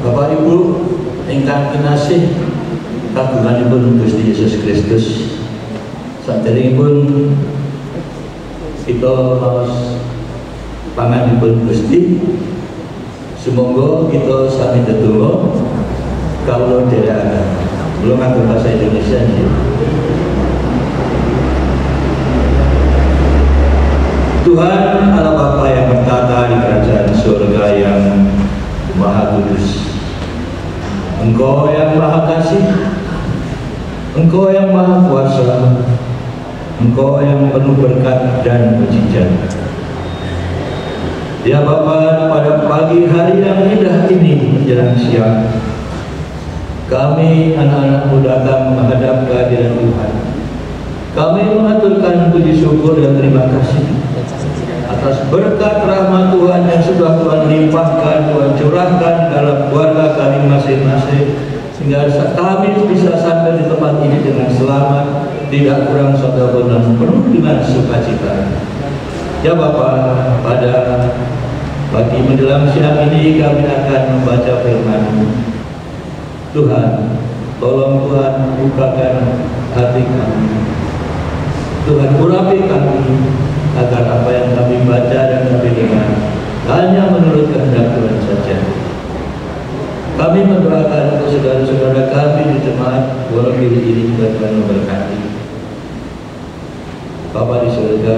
Bapak Ibu ingkang kinasih kagunganipun Gusti Yesus Kristus, saderengipun kita maos panganipun Gusti, sumangga kita sami ndedonga kawula dherekaken. Kula nganggo bahasa Indonesia nggih. Tuhan Allah Bapa yang bertata di kerajaan surga yang Maha Kudus, Engkau yang Maha Kasih, Engkau yang Maha Kuasa, Engkau yang penuh berkat dan mujizat. Ya Bapa, pada pagi hari yang indah ini menjelang siang, kami anak-anakmu datang menghadap kehadiran Tuhan. Kami mengaturkan puji syukur dan terima kasih atas berkat rahmat Tuhan yang sudah Tuhan limpahkan, Tuhan curahkan dalam keluarga kami masing-masing, sehingga kami bisa sampai di tempat ini dengan selamat, tidak kurang satu dan penuh dengan sukacita. Ya Bapa, pada pagi menjelang siang ini kami akan membaca firman-Mu. Tuhan, tolong Tuhan bukakan hati kami. Tuhan urapi kami agar apa yang kami baca dan kami dengar hanya menurut kehendak Tuhan saja. Kami mendoakan untuk saudara-saudara kami di jemaat Wonogiri ini juga Tuhan memberkati. Bapa di surga,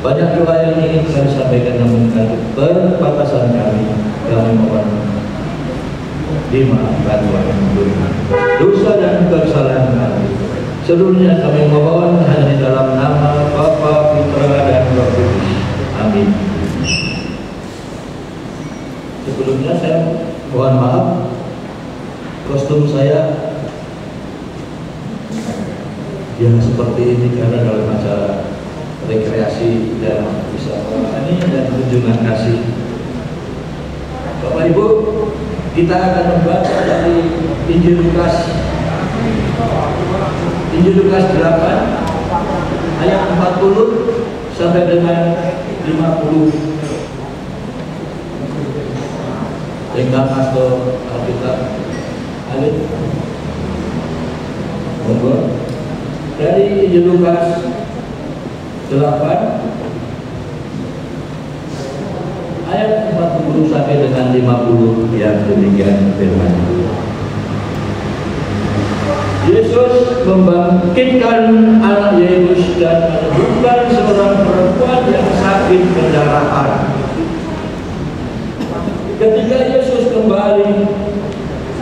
banyak doa yang ingin kami sampaikan, namun perbatasan kami mohon dimaafkan Tuhan. Dosa dan kesalahan kami seluruhnya kami mohon hanya di dalam nama Bapa, Putra, dan Roh Kudus. Amin. Sebelumnya saya mohon maaf, kostum saya ya seperti ini karena dalam acara rekreasi dan wisata ini dan kunjungan kasih. Bapak Ibu, kita akan membaca dari Injil Lukas 8 ayat 40 sampai dengan 50. Dengan atau Alkitab Alif. Monggo. Dari Injil Lukas 8 ayat 40 sampai dengan 50 yang demikian firman. Yesus membangkitkan anak Yairus dan menyembuhkan seorang perempuan yang sakit pendarahan. Ketika Yesus kembali,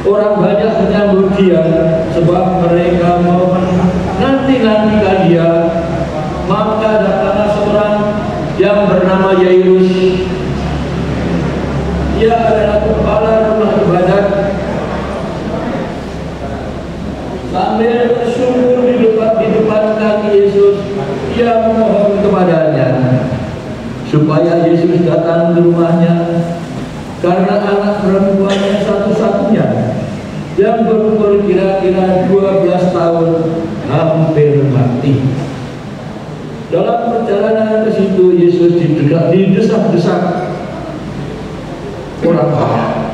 orang banyak menyambut dia sebab mereka mau menanti-nantikan dia. Maka datanglah seorang yang bernama Yairus. Dia adalah kepala rumah ibadat. Sambil bersungguh di depan kaki Yesus, ia memohon kepadanya supaya Yesus datang ke rumahnya, karena anak perempuannya satu-satunya yang berumur kira-kira 12 tahun hampir mati. Dalam perjalanan ke situ, Yesus didesak-desak orang banyak.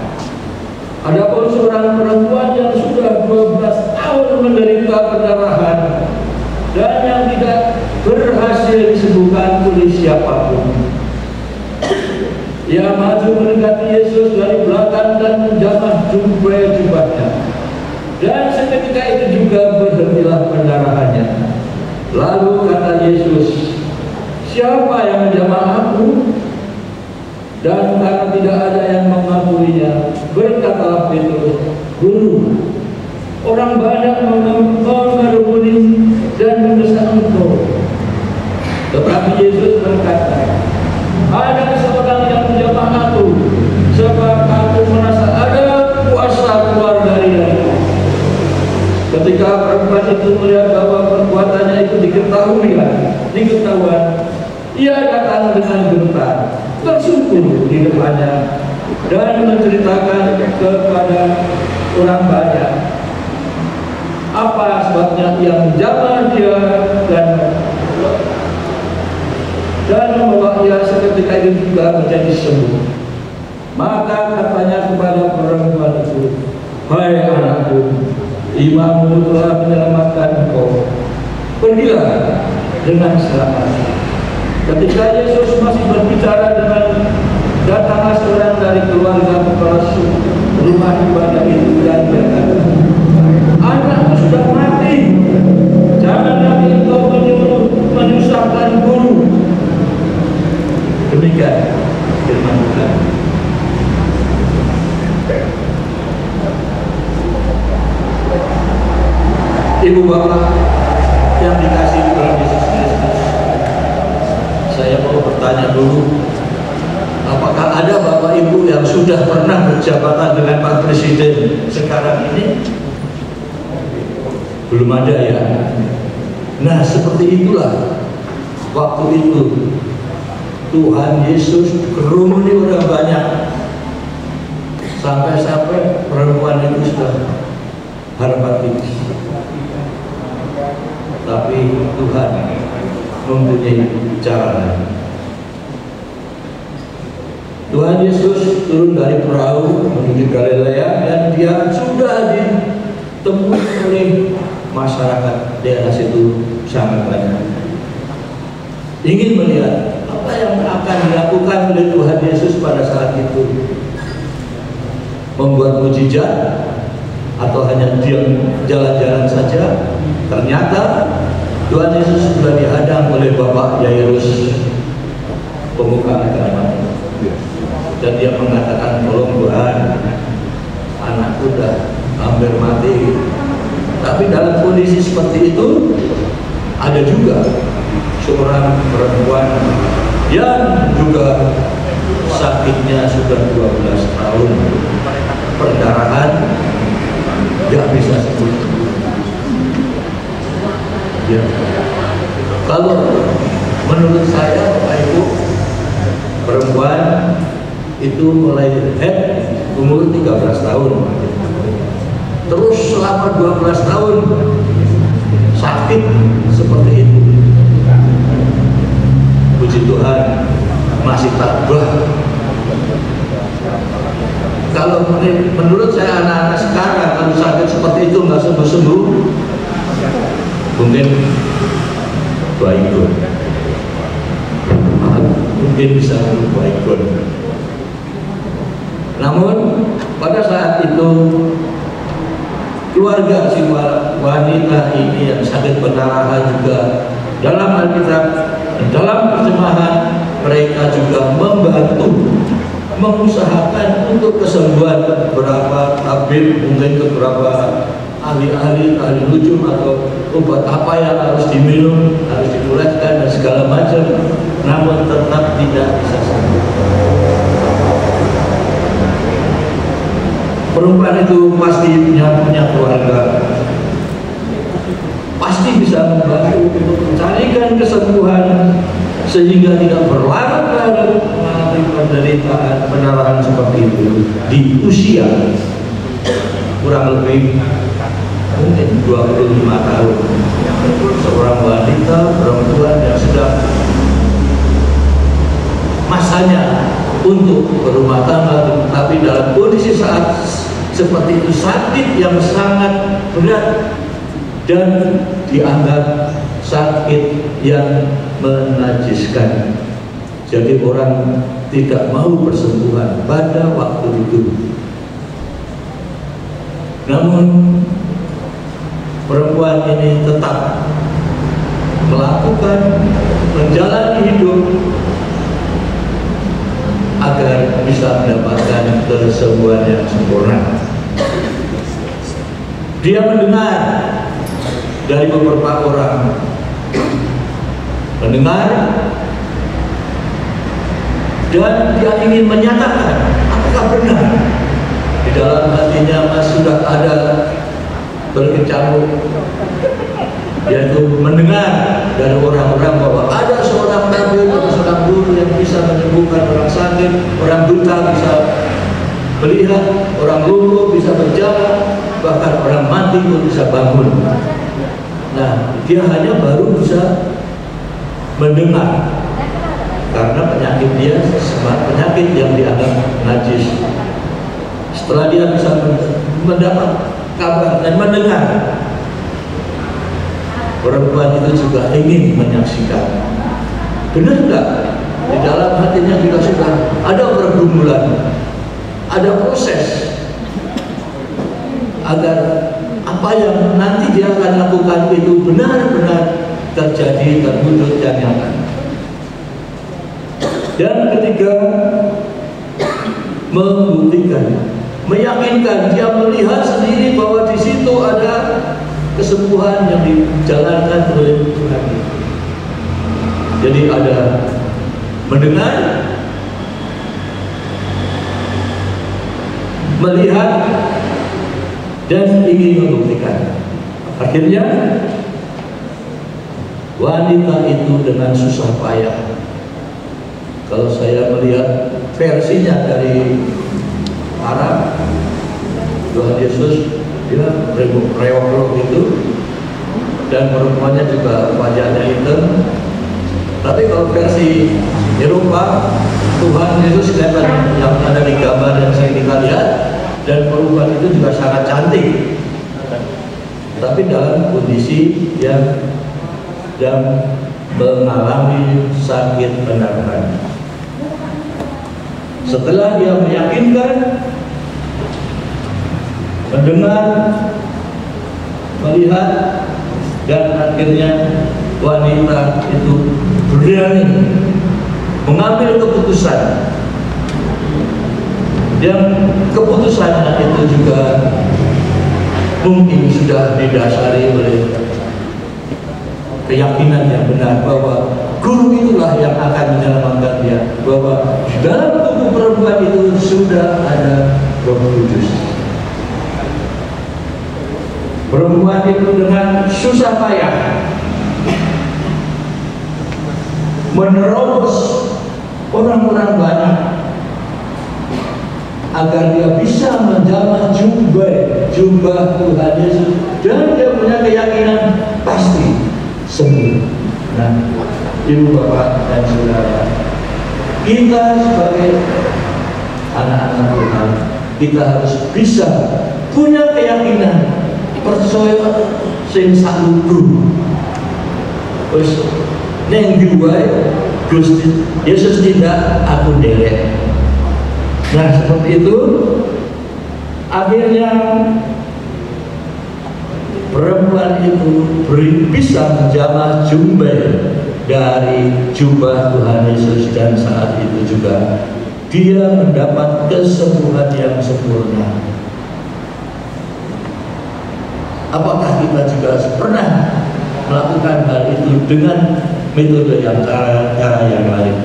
Adapun seorang perempuan yang sudah 12 tahun menderita pendarahan dan yang tidak berhasil disembuhkan oleh siapapun. Ia maju mendekati Yesus dari belakang dan menjamah jubahnya. Dan seketika itu juga berhentilah pendarahannya. Lalu kata Yesus, "Siapa yang menjamah aku?" Dan karena tidak ada yang mengakuinya, berkatalah Petrus, "Guru, orang banyak mengerumuni dan mendesak engkau." Tetapi Yesus berkata, "Ada seorang yang menjamah aku, sebab aku merasa ada kuasa keluar darinya." Ketika perempuan itu melihat bahwa perbuatannya itu diketahuan, ia datang dengan gentar, tersungkur di depannya dan menceritakan kepada orang banyak apa sebabnya ia menjamah dia dan membawa dia seketika itu juga menjadi sembuh. Maka katanya kepada perempuan itu, "Hai anakku, imanmu telah menyelamatkan engkau. Pergilah dengan selamat." Ketika Yesus masih berbicara datanglah seorang dari keluarga kepala rumah ibadah itu dan berkata, "Anakku sudah mati. Jangan lagi engkau menyusahkan guru." Demikian firman Tuhan. Ibu bapak yang dikasihi oleh Yesus Kristus, saya mau bertanya dulu, apakah ada bapak ibu yang sudah pernah berjabatan dengan Pak Presiden sekarang ini? Belum ada ya. Nah, seperti itulah waktu itu Tuhan Yesus kerumuni orang banyak, sampai-sampai perempuan itu sudah harapan tipis. Tapi Tuhan mempunyai cara lain. Tuhan Yesus turun dari perahu menuju Galilea dan dia sudah ditemui oleh masyarakat daerah situ sangat banyak. Ingin melihat apa yang akan dilakukan oleh Tuhan Yesus pada saat itu. Membuat mujizat atau hanya diam jalan-jalan saja. Ternyata Tuhan Yesus sudah dihadang oleh Bapak Yairus, pemuka agama, dan dia mengatakan, "Tolong Tuhan, anakku sudah hampir mati." Tapi dalam kondisi seperti itu ada juga seorang perempuan yang juga sakitnya sudah 12 tahun, perdarahan, gak bisa sembuh. Ya. Kalau menurut saya Bapak Ibu, perempuan itu mulai head umur 13 tahun, terus selama 12 tahun sakit seperti itu. Puji Tuhan masih tabah. Kalau menurut saya anak-anak sekarang kalau sakit seperti itu nggak sembuh-sembuh, mungkin baikun, mungkin bisa baikun. Namun pada saat itu keluarga si wanita ini yang sakit pendarahan juga dalam Alkitab, dalam terjemahan mereka juga membantu mengusahakan untuk kesembuhan beberapa tabib, mungkin beberapa ahli-ahli nujum atau obat apa yang harus diminum, harus dipulihkan dan segala macam, namun tetap tidak bisa sembuh. Perempuan itu pasti punya keluarga, pasti bisa membantu untuk mencarikan kesembuhan sehingga tidak berlarut-larut mengalami penderitaan pendarahan seperti itu di usia kurang lebih mungkin 25 tahun. Seorang wanita, perempuan yang sedang masanya untuk berumah tangga, tapi dalam kondisi saat seperti itu sakit yang sangat berat dan dianggap sakit yang menajiskan. Jadi orang tidak mau bersembuhan pada waktu itu. Namun perempuan ini tetap melakukan menjalani hidup agar bisa mendapatkan kesembuhan yang sempurna. Dia mendengar dari beberapa orang, mendengar, dan dia ingin menyatakan apakah benar di dalam hatinya masih sudah ada berkecamuk, yaitu mendengar dari orang-orang bahwa ada seorang nabi atau seorang guru yang bisa menyembuhkan orang sakit, orang buta bisa melihat, orang lumpuh bisa berjalan, bahkan orang mati pun bisa bangun. Nah, dia hanya baru bisa mendengar karena penyakit dia penyakit yang dianggap najis. Setelah dia bisa mendapat kabar dan mendengar, perempuan itu juga ingin menyaksikan. Benar nggak? Di dalam hatinya juga sudah ada pergumulan, ada proses agar apa yang nanti dia akan lakukan itu benar-benar terjadi, terwujud dan nyata. Dan ketiga, membuktikan, meyakinkan, dia melihat sendiri bahwa di situ ada kesembuhan yang dijalankan oleh Tuhan. Jadi ada mendengar, melihat, dan ingin membuktikan. Akhirnya wanita itu dengan susah payah, kalau saya melihat versinya dari Arab, Tuhan Yesus dia reok itu, dan perempuannya juga wajahnya hitam. Tapi kalau versi Eropa, Tuhan Yesus kelihatan yang ada di gambar yang saya kita lihat, dan perempuan itu juga sangat cantik, tapi dalam kondisi yang sedang mengalami sakit pendarahan. Setelah dia meyakinkan, mendengar, melihat, dan akhirnya wanita itu berani mengambil keputusan, yang keputusannya itu juga mungkin sudah didasari oleh keyakinan yang benar bahwa guru itulah yang akan menyelamatkan dia, bahwa di dalam tubuh perempuan itu sudah ada Roh Kudus. Perempuan itu dengan susah payah menerobos orang-orang banyak agar dia bisa menjamah jubah Tuhan Yesus, dan dia punya keyakinan pasti sembuh. Nah, ibu bapak dan saudara, kita sebagai anak-anak Tuhan, kita harus bisa punya keyakinan, percaya sing saluku wis ning diwae Gusti Yesus tidak aku nderek. Nah, seperti itu akhirnya perempuan itu bisa menjamah jubah dari jubah Tuhan Yesus, dan saat itu juga dia mendapat kesembuhan yang sempurna. Apakah kita juga pernah melakukan hal itu dengan metode yang cara yang lain?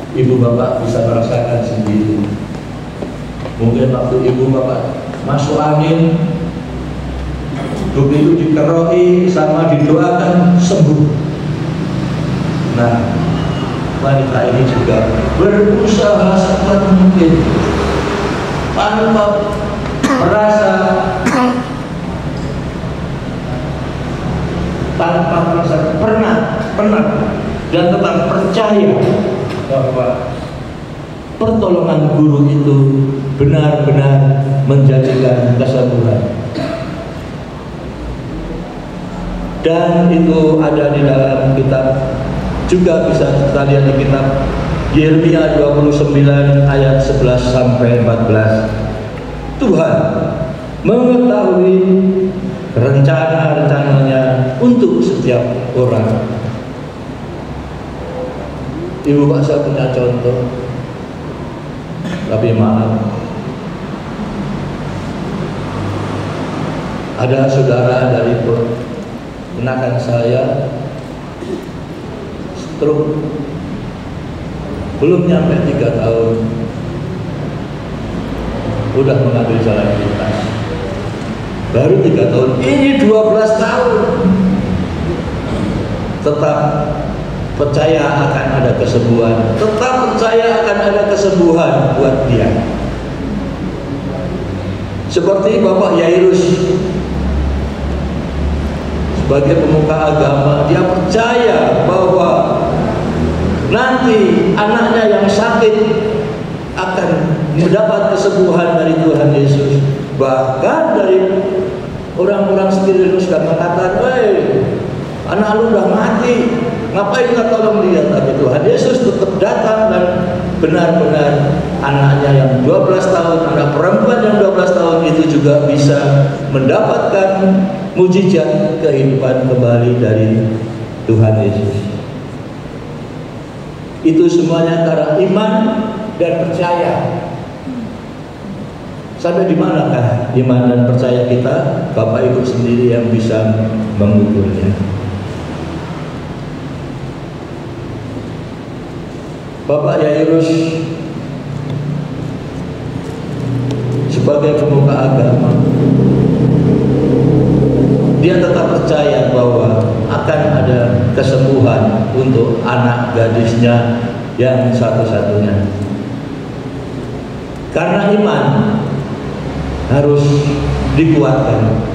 Ibu bapak bisa merasakan sendiri. Mungkin waktu ibu bapak masuk angin, begitu dikeroki sama didoakan sembuh. Nah, wanita ini juga berusaha sekuat mungkin tanpa merasa pernah dan tetap percaya bahwa pertolongan guru itu benar-benar menjadikan kesembuhan. Dan itu ada di dalam kitab, juga bisa kita lihat di kitab Yeremia 29 ayat 11 sampai 14. Tuhan mengetahui rencana-rencananya untuk setiap orang. Ibu Pak, saya punya contoh, tapi maaf, ada saudara dari kenakan saya stroke, belum nyampe 3 tahun udah mengambil jalan pintas. Baru 3 tahun, ini 12 tahun tetap percaya akan ada kesembuhan, tetap percaya akan ada kesembuhan buat dia. Seperti Bapak Yairus, sebagai pemuka agama, dia percaya bahwa nanti anaknya yang sakit akan mendapat kesembuhan dari Tuhan Yesus. Bahkan dari orang-orang sendiri sudah mengatakan, "Woi, anak lu udah mati, ngapain nggak tolong dia?" Tapi Tuhan Yesus tetap datang dan benar-benar anaknya yang 12 tahun, anak perempuan yang 12 tahun itu juga bisa mendapatkan mujizat kehidupan kembali dari Tuhan Yesus. Itu semuanya karena iman dan percaya. Sampai di manakah iman dan percaya kita? Bapak Ibu sendiri yang bisa mengukurnya. Bapak Yairus sebagai pemuka agama, dia tetap percaya bahwa akan ada kesembuhan untuk anak gadisnya yang satu-satunya. Karena iman harus dikuatkan.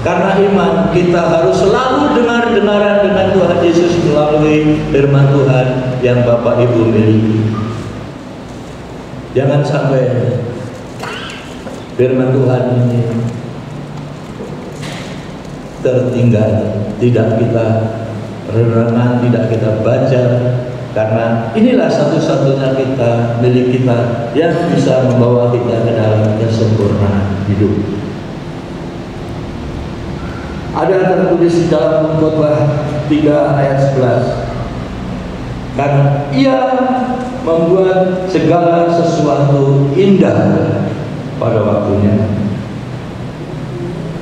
Karena iman kita harus selalu dengar-dengaran dengan Tuhan Yesus melalui firman Tuhan yang Bapak Ibu miliki. Jangan sampai firman Tuhan ini tertinggal, tidak kita renungan, tidak kita baca, karena inilah satu-satunya kita, milik kita, yang bisa membawa kita ke dalam kesempurnaan hidup. Ada tertulis di dalam Khotbah 3 ayat 11, karena Ia membuat segala sesuatu indah pada waktunya.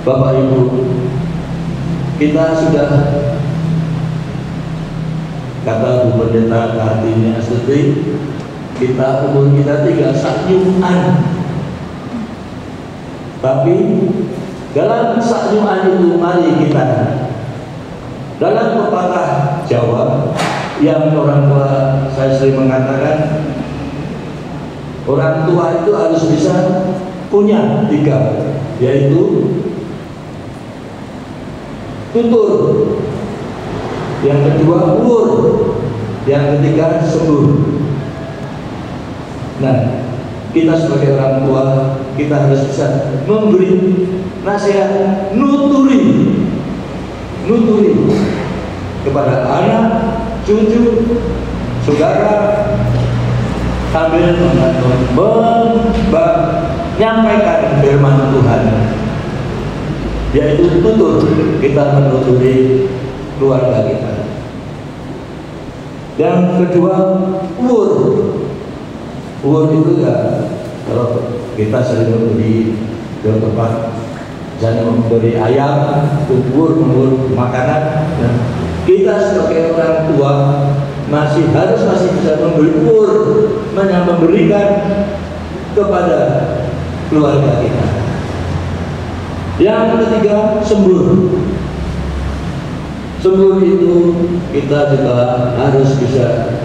Bapak Ibu, kita sudah, kata Bu Pendeta Kartini Astuti, umur kita tinggal sakyuan. Tapi dalam sakyuan itu mari kita, dalam pepatah Jawa yang orang tua saya sering mengatakan, orang tua itu harus bisa punya 3, yaitu tutur, yang kedua ulur, yang ketiga sembuh. Nah, kita sebagai orang tua, kita harus bisa memberi nasihat, nuturi kepada anak, cucu, saudara, sambil menyampaikan firman Tuhan, yaitu tutur, kita menuturi keluarga kita. Yang kedua, ulur itu ya, kalau kita sering memberi tempat, misalnya memberi ayam, ulur makanan, nah, kita sebagai orang tua masih bisa memberi ulur, memberikan kepada keluarga kita. Yang ketiga, sembuh itu kita juga harus bisa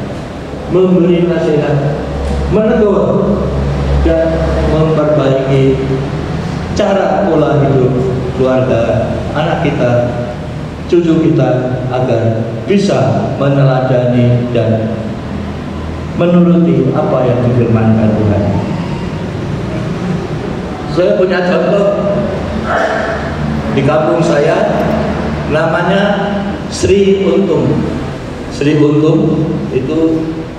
memberi nasihat, menegur dan memperbaiki cara pola hidup keluarga, anak kita, cucu kita, agar bisa meneladani dan menuruti apa yang difirmankan Tuhan. Saya punya contoh di kampung saya, namanya Sri Untung. Sri Untung itu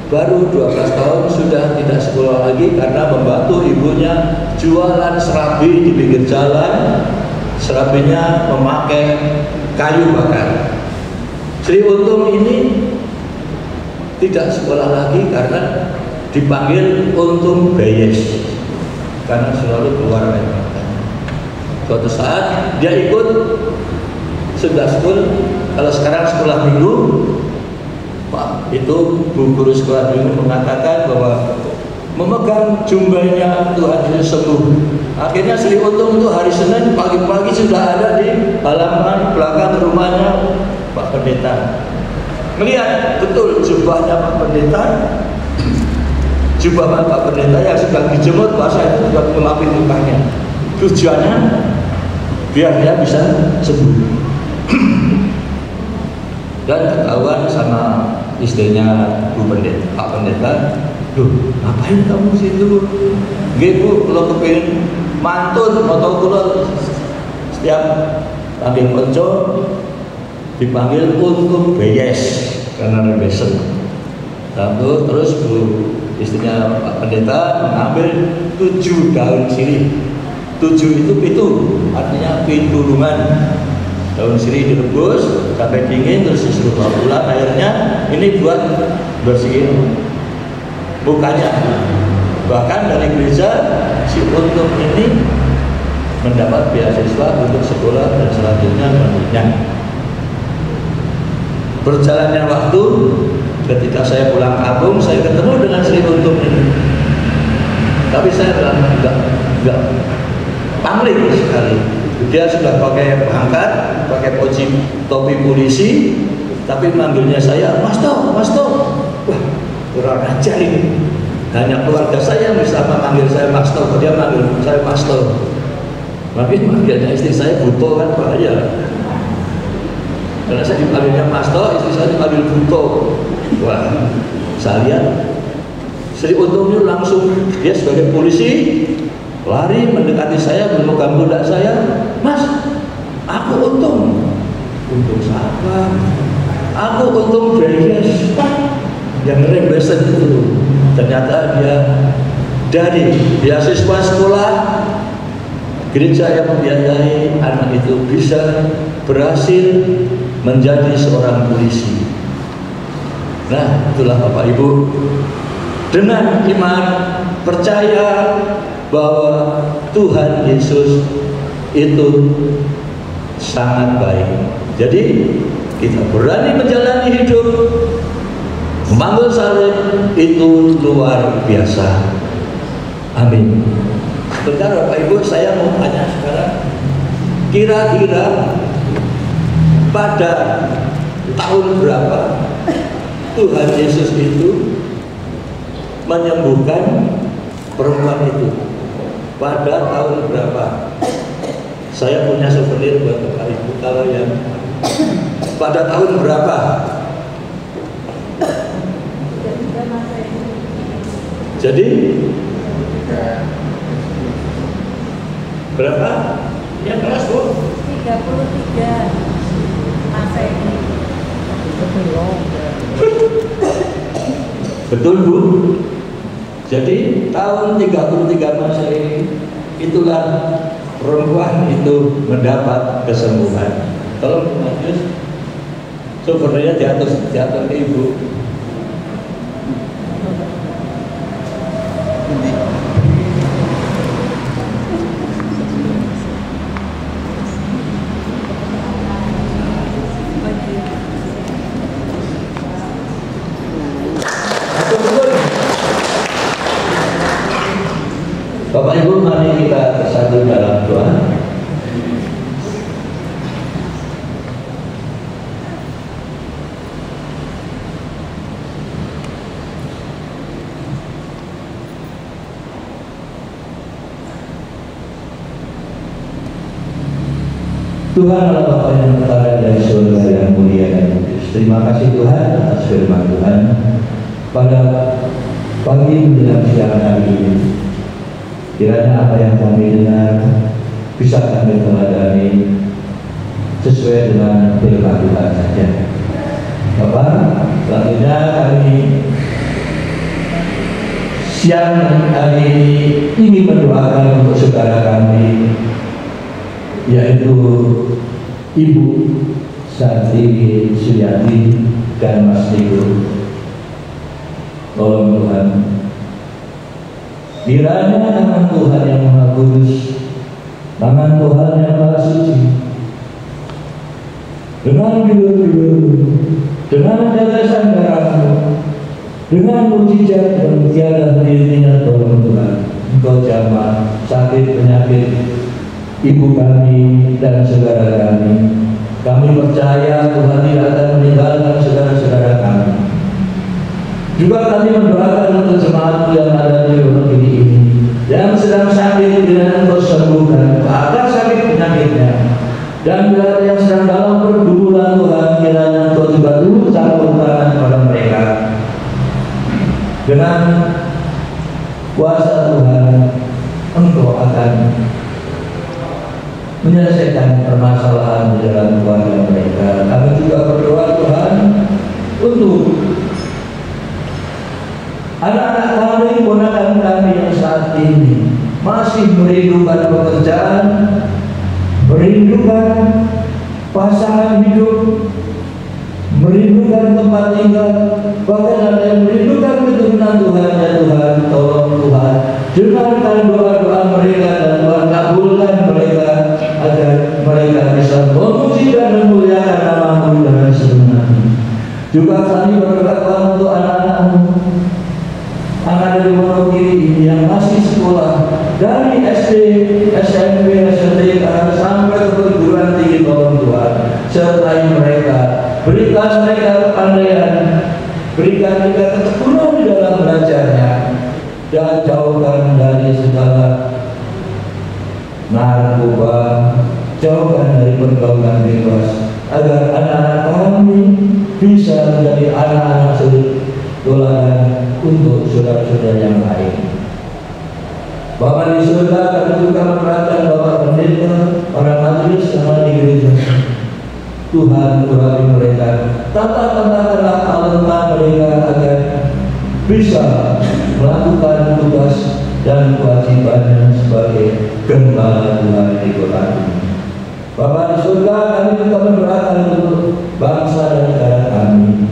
baru 12 tahun sudah tidak sekolah lagi karena membantu ibunya jualan serabi di pinggir jalan. Serabinya memakai kayu bakar. Sri Untung ini tidak sekolah lagi karena dipanggil Untung Beyes, karena selalu keluar air mata. Suatu saat dia ikut Sunday School. Kalau sekarang sekolah minggu, Pak, itu Bu Guru sekolah minggu mengatakan bahwa memegang jubahnya Tuhan Yesus sembuh. Akhirnya Sri Untung itu hari Senin pagi-pagi sudah ada di halaman belakang rumahnya Pak Pendeta. Melihat betul jubahnya Pak Pendeta, jubah Pak Pendeta yang sedang dijemur basah itu sudah melapis lukanya. Tujuannya biar dia bisa sembuh. Dan ketahuan sama istrinya Bu Pendeta, Pak Pendeta, Duh, ngapain kamu situ? Gitu, kalau kepingin mantun, mau tahu kalau setiap panggil konco dipanggil untuk beyes karena rebesen. Lalu terus Bu istrinya Pak Pendeta mengambil 7 daun sirih. 7 itu pitu, artinya pitulungan. Daun sirih direbus sampai dingin, terus disuruh bawa pulang. Akhirnya ini buat bersihin mukanya. Bahkan dari gereja si Untung ini mendapat beasiswa untuk sekolah dan selanjutnya melanjutkan. Berjalannya waktu, ketika saya pulang kampung, saya ketemu dengan Sri Untung ini. Tapi saya enggak pamrih sekali. Dia sudah pakai pangkat, pakai topi polisi, tapi manggilnya saya Mas Tok, Mas Tok. Wah, kurang ajar ini. Hanya keluarga saya yang bisa memanggil saya Mas Tok, dia manggil saya Mas Tok. Tapi manggilnya istri saya Buto kan bahaya. Karena saya dipanggilnya Mas Tok, istri saya dipanggil Buto. Wah, saya lihat Sri Untung ini langsung, dia sebagai polisi lari mendekati saya, memegang pundak saya. Mas, aku Untung. Untung siapa? Aku Untung beyes yang rebesen itu. Ternyata dia dari beasiswa sekolah gereja yang membiayai anak itu bisa berhasil menjadi seorang polisi. Nah, itulah Bapak Ibu, dengan iman percaya bahwa Tuhan Yesus itu sangat baik. Jadi kita berani menjalani hidup memanggul salib itu luar biasa. Amin. Sebentar Bapak Ibu, saya mau tanya sekarang, kira-kira pada tahun berapa Tuhan Yesus itu menyembuhkan perempuan itu? Pada tahun berapa? Saya punya souvenir buat Bapak Ibu kalau yang pada tahun berapa? Jadi berapa? Yang kelas Bu? 33 Masehi. Betul Bu. Jadi tahun 33 Masehi itulah perempuan itu mendapat kesembuhan. Tolong Matius, souvenirnya diatur ke Ibu. Bapak Ibu, mari kita bersatu dalam doa. Tuhan adalah Bapa yang berada dari surga yang mulia dan kudus. Terima kasih Tuhan atas firman Tuhan pada pagi menjelang siang hari ini. Kiranya apa yang kami dengar bisa kami teladani sesuai dengan firman Tuhan saja. Bapak, selanjutnya kami siang hari ini ingin mendoakan untuk saudara kami, yaitu Ibu Santi Suryati dan Mas Niko. Tolong Tuhan, kiranya tangan Tuhan yang Maha Kudus, tangan Tuhan yang Maha Suci, dengan bilur-bilur, dengan tetesan darah-Mu, dengan mujizat yang tiada henti-hentinya, tolong Tuhan, Engkau jamah sakit penyakit ibu kami dan saudara kami. Kami percaya Tuhan tidak akan meninggalkan saudara-saudara kami. Juga kami mendoakan untuk jemaat yang ada di rumah ini yang sedang sakit, bila Engkau sembuhkan, agar sakit penyakitnya. Dan bila yang sedang dalam pergumulan Tuhan, kiranya Engkau juga turut campur tangan kepada mereka. Dengan kuasa Tuhan, Engkau akan menyelesaikan permasalahan di dalam keluarga mereka. Kami juga berdoa Tuhan untuk anak-anak kami, ponakan kami yang saat ini masih merindukan pekerjaan, merindukan pasangan hidup, merindukan tempat tinggal, bahkan ada yang merindukan keturunan Tuhan. Ya Tuhan, tolong Tuhan, dengarkan doa-doa mereka dan Tuhan kabulkan mereka agar mereka bisa memuji dan memuliakan nama-Mu dengan sebenarnya. Juga kami berdoa untuk anak-anak-Mu, anak dari Wonogiri ini yang masih sekolah dari SD, SMP, SMK sampai ke perguruan tinggi. Tolong Tuhan, sertai mereka, berikan mereka kepandaian, berikan mereka ketekunan di dalam belajarnya, dan jauhkan dari segala narkoba, jauhkan dari pergaulan bebas, agar anak-anak kami bisa menjadi anak-anak teladan untuk saudara-saudara yang lain. Bapa di surga, kami juga menerangkan Bapak pendeta, para majelis yang ada di gereja. Tuhan urapi mereka, tata-tatakanlah talenta mereka agar bisa melakukan tugas dan kewajibannya sebagai gembala Tuhan di kota ini. Bapa di surga, kami juga mendoakan untuk bangsa dan negara kami,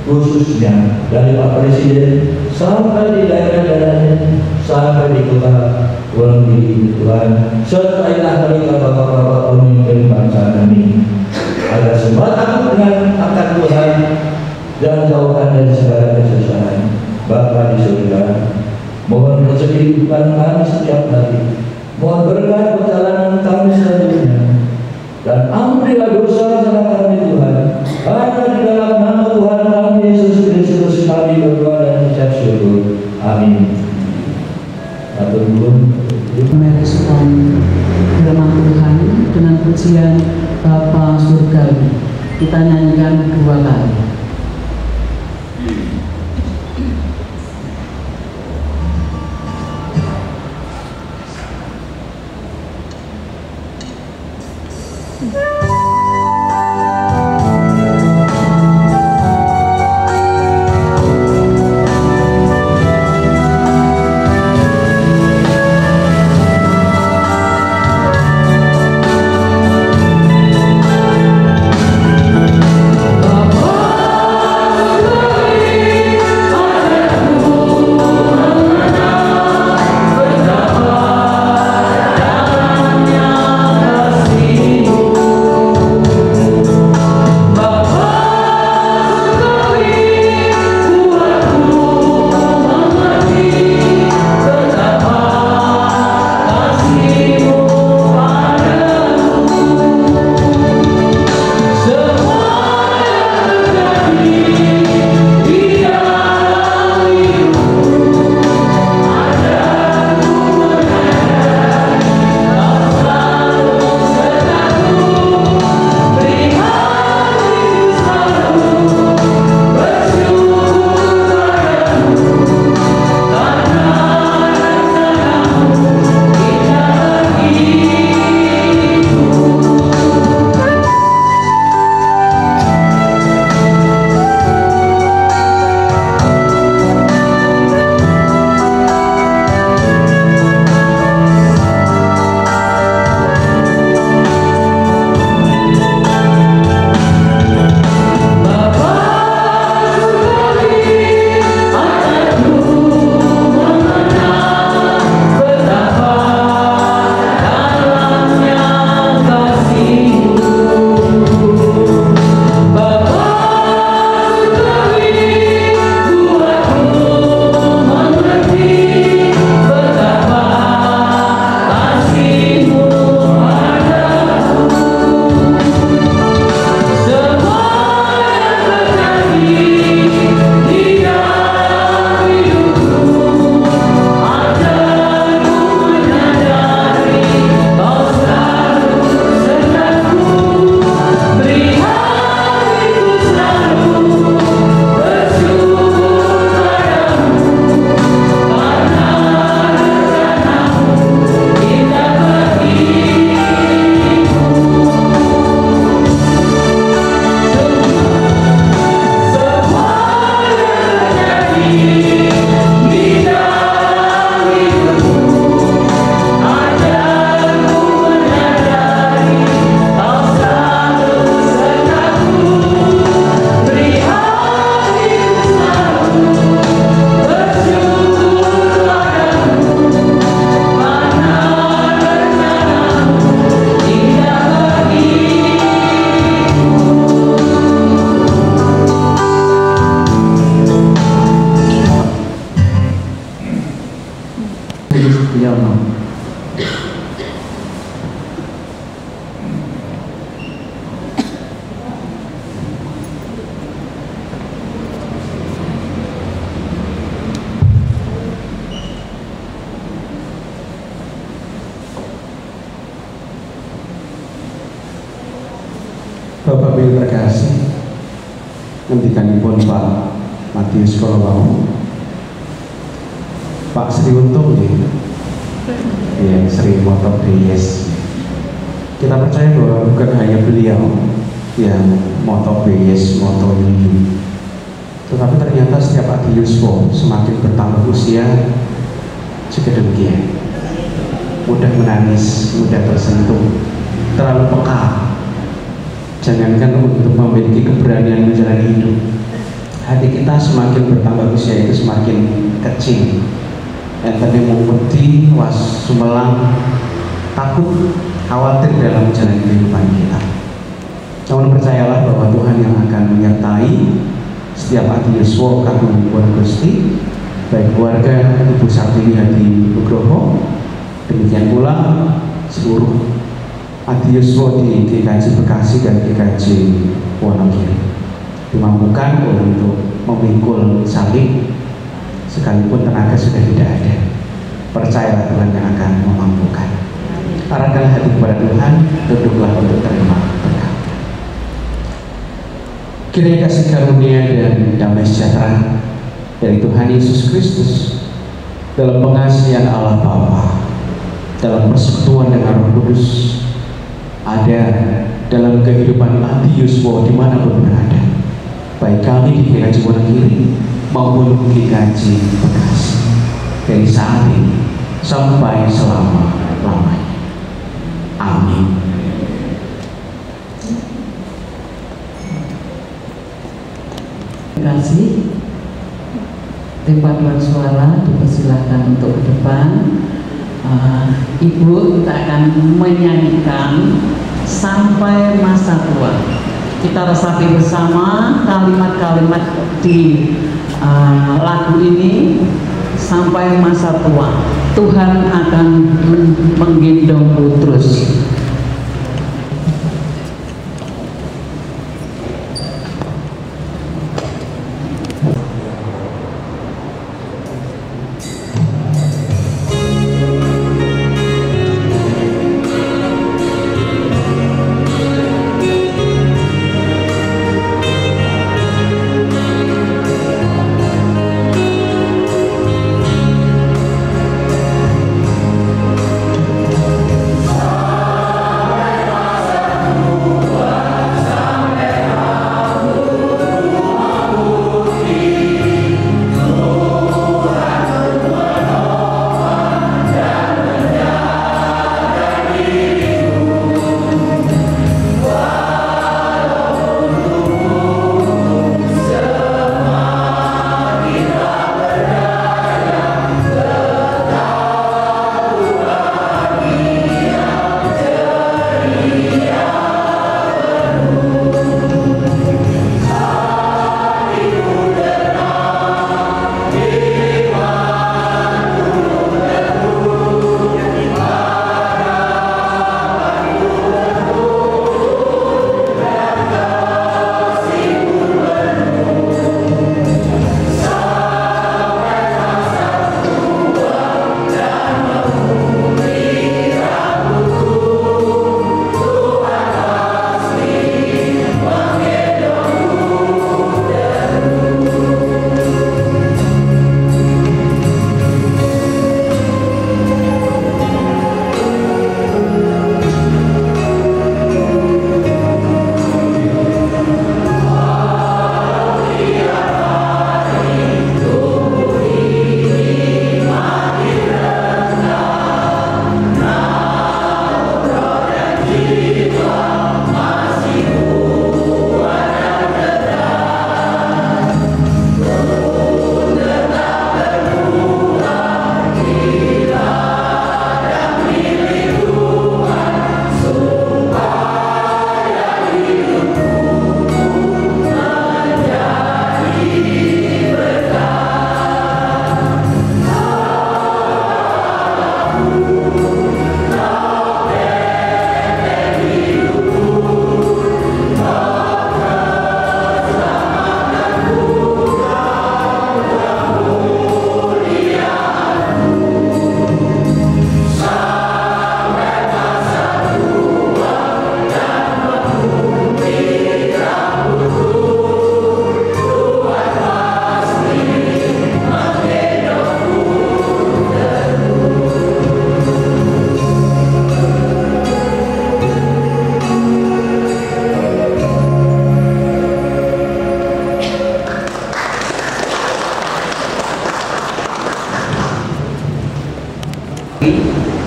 khususnya dari Pak Presiden sampai di daerah-daerahnya, sampai di kota Wonogiri. Tuhan, sertailah mereka bapak-bapak pemimpin bangsa kami, agar semua takut dengan akan Tuhan dan jauhkan dari segala kesusahan. Bapa di surga, mohon rezeki kehidupan kami setiap hari, mohon berkat perjalanan kami selanjutnya, dan ampunilah dosa salah kami Tuhan. Hanya di dalam nama Tuhan kami Yesus Kristus kami berdoa dan ucap syukur. Amin. Atur nuhun. Merespon firman Tuhan dengan pujian Bapa Surgawi. Kita nyanyikan 2 kali. Bapa Sulistiono. Bapak Ibu terkasih, ngendikanipun Pak Matius Kolowau, Pak Sri Untung yang sering motor BS. Kita percaya bahwa bukan hanya beliau yang motor BS, motor ini, tetapi ternyata setiap Adiuswo semakin bertambah usia sedemikian, mudah menangis, mudah tersentuh, terlalu peka. Jangankan untuk memiliki keberanian menjalani hidup, hati kita semakin bertambah usia itu semakin kecil. Enten mengikuti was sumelang, takut, khawatir dalam menjalani kehidupan kita. Namun percayalah bahwa Tuhan yang akan menyertai setiap Adiuswo kagum Gusti, baik keluarga Ibu Sartini Hadi Nugroho, demikian pula seluruh Adiuswo di GKJ Bekasi dan GKJ Wonogiri dimampukan untuk memikul salib sekalipun tenaga sudah tidak ada. Percayalah Tuhan yang akan memampukan. Arahkanlah hati kepada Tuhan, duduklah untuk terima berkat. Kiranya kasih karunia dan damai sejahtera dari Tuhan Yesus Kristus, dalam pengasihan Allah Bapa, dalam persekutuan dengan Roh Kudus, ada dalam kehidupan Adiuswo dimanapun berada, baik kami di GKJ Wonogiri maupun GKJ Bekasi, dari saat ini sampai selama-lamanya. Amin. Terima kasih. Tim paduan suara dipersilakan untuk ke depan. Ibu, kita akan menyanyikan Sampai Masa Tua. Kita resapi bersama kalimat-kalimat di lagu ini. Sampai masa tua, Tuhan akan menggendongku terus. Sampai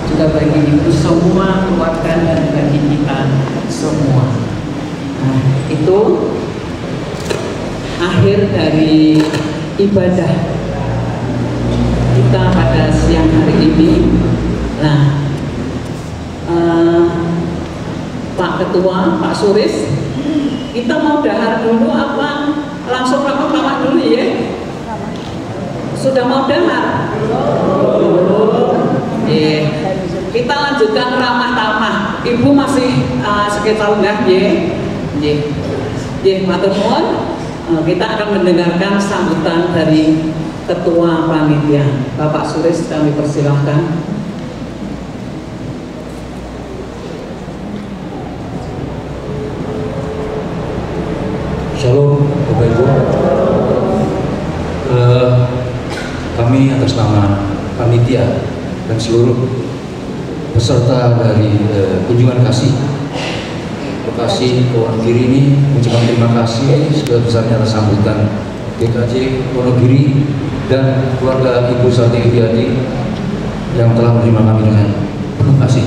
juga bagi ibu semua keluarga dan bagi kita semua. Nah, itu akhir dari ibadah kita pada siang hari ini. Nah, Pak Ketua, Pak Suris, kita mau dahar dulu apa langsung ramah-ramah dulu ya? Sudah mau dahar? Kita lanjutkan ramah-tamah. Ibu masih sekitar enggak ya? Matur nuwun. Kita akan mendengarkan sambutan dari Ketua Panitia. Bapak Suris, kami persilahkan. Shalom Bapak Ibu. Kami atas nama panitia dan seluruh peserta dari kunjungan kasih Bekasi Wonogiri ini mengucapkan terima kasih sebesar-besarnya atas sambutan GKJ Wonogiri dan keluarga Ibu Sarti Widiati yang telah menerima kami dengan penuh kasih.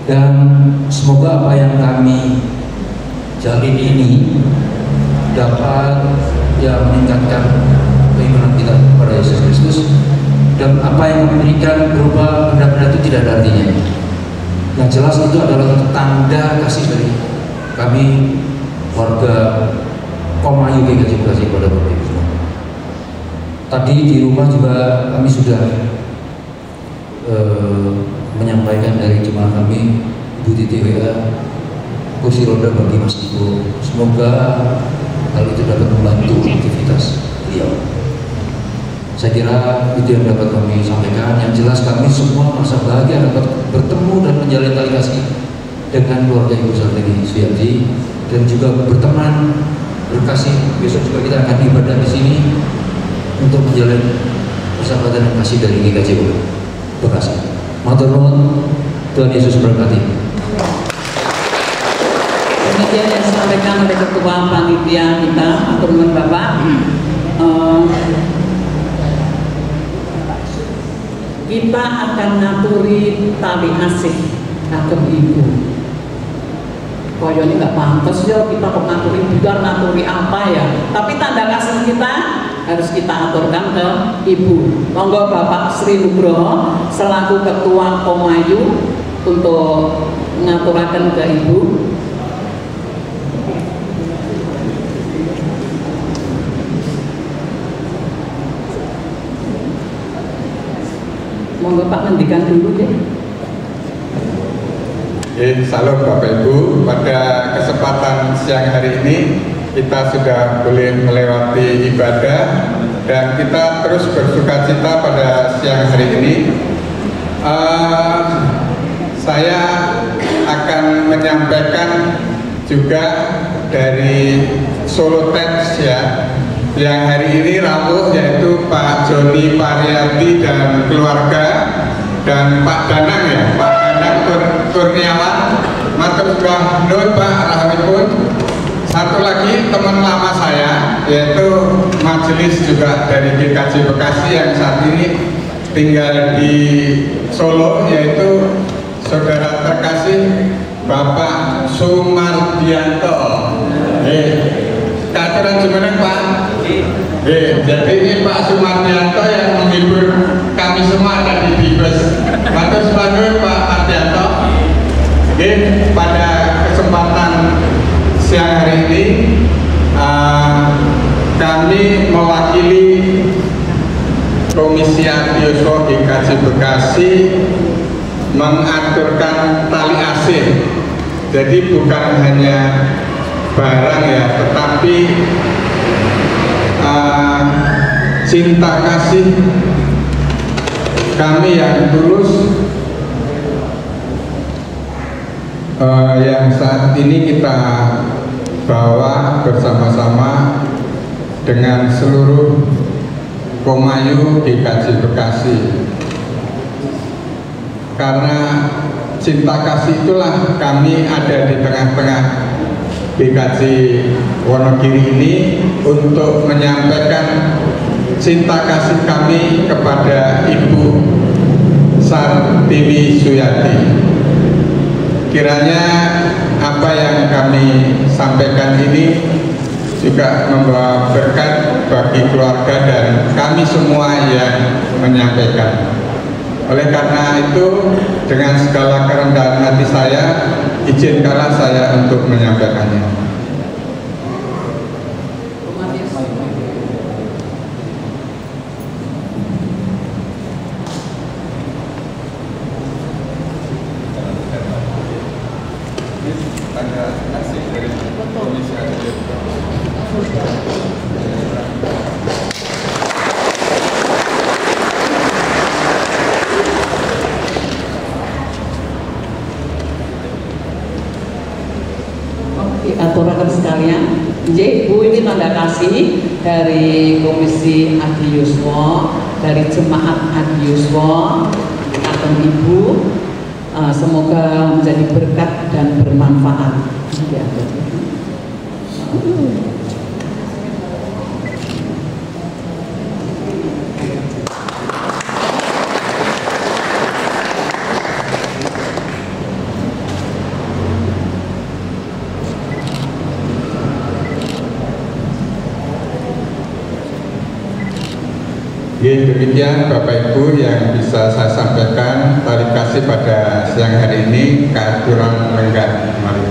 Dan semoga apa yang kami jalin ini dapat meningkatkan keimanan kita kepada Yesus Kristus, dan apa yang memberikan berupa benda-benda itu tidak ada artinya. Yang jelas itu adalah tanda kasih dari kami warga Komayu GKJ Bekasi kepada Bapak Ibu semua. Tadi di rumah juga kami sudah menyampaikan dari jemaah kami, Ibu Titi WA, kursi roda bagi Mas Ibu. Semoga hal itu dapat membantu aktivitas beliau. Saya kira itu yang dapat kami sampaikan. Yang jelas kami semua merasa bahagia dapat bertemu dan menjalin tali kasih dengan keluarga Ibu Sarti Widiati dan juga berteman berkasih. Besok juga kita akan ibadah di sini untuk menjalin persahabatan dan kasih dari GKJ Bekasi. Matur nuwun, Tuhan Yesus berkati. Demikian yang disampaikan oleh Ketua Panitia kita, atur nuwun Bapak. Kita akan ngaturi tali asih kagem Ibu. Koyo ini nggak pantas ya kita kok ngaturi budar, ngaturi apa ya? Tapi tanda kasih kita harus kita aturkan ke Ibu. Monggo Bapak Sri Nugroho selaku Ketua Komayu untuk ngaturaken ke Ibu. Monggo Pak ngendikan dulu deh. Salam Bapak Ibu, pada kesempatan siang hari ini kita sudah boleh melewati ibadah dan kita terus bersukacita pada siang hari ini. Saya akan menyampaikan juga dari Solo Tents ya, yang hari ini rawuh, yaitu Pak Joni Pariati dan keluarga, dan Pak Danang ya, Pak Danang Kurniawan. Matur nuwun Pak rahmatipun. Satu lagi teman lama saya, yaitu majelis juga dari GKJ Bekasi yang saat ini tinggal di Solo, yaitu saudara terkasih Bapak Sumardianto. Katuran jumeneng Pak. Jadi ini Pak Sumardianto yang menghibur kami semua tadi di bus. Matur nuwun Pak Mardianto. Pada kesempatan siang hari ini kami mewakili Komisi Antioso GKJ Bekasi mengaturkan tali asih. Jadi bukan hanya barang ya, tetapi cinta kasih kami yang tulus yang saat ini kita bawa bersama-sama dengan seluruh Komayu GKJ Bekasi. Karena cinta kasih itulah kami ada di tengah-tengah GKJ Wonogiri ini untuk menyampaikan cinta kasih kami kepada Ibu Sarti Pertiwi Suyati. Kiranya apa yang kami sampaikan ini juga membawa berkat bagi keluarga dan kami semua yang menyampaikan. Oleh karena itu, dengan segala kerendahan hati saya, izinkanlah saya untuk menyampaikannya. Aturakan sekalian, Bu, ini tanda kasih dari Komisi Adi Yuswo, dari Jemaat Adi Yuswo, kagem Ibu, semoga menjadi berkat dan bermanfaat. Demikian Bapak Ibu yang bisa saya sampaikan. Terima kasih pada siang hari ini. Kurang lenggah. Mari.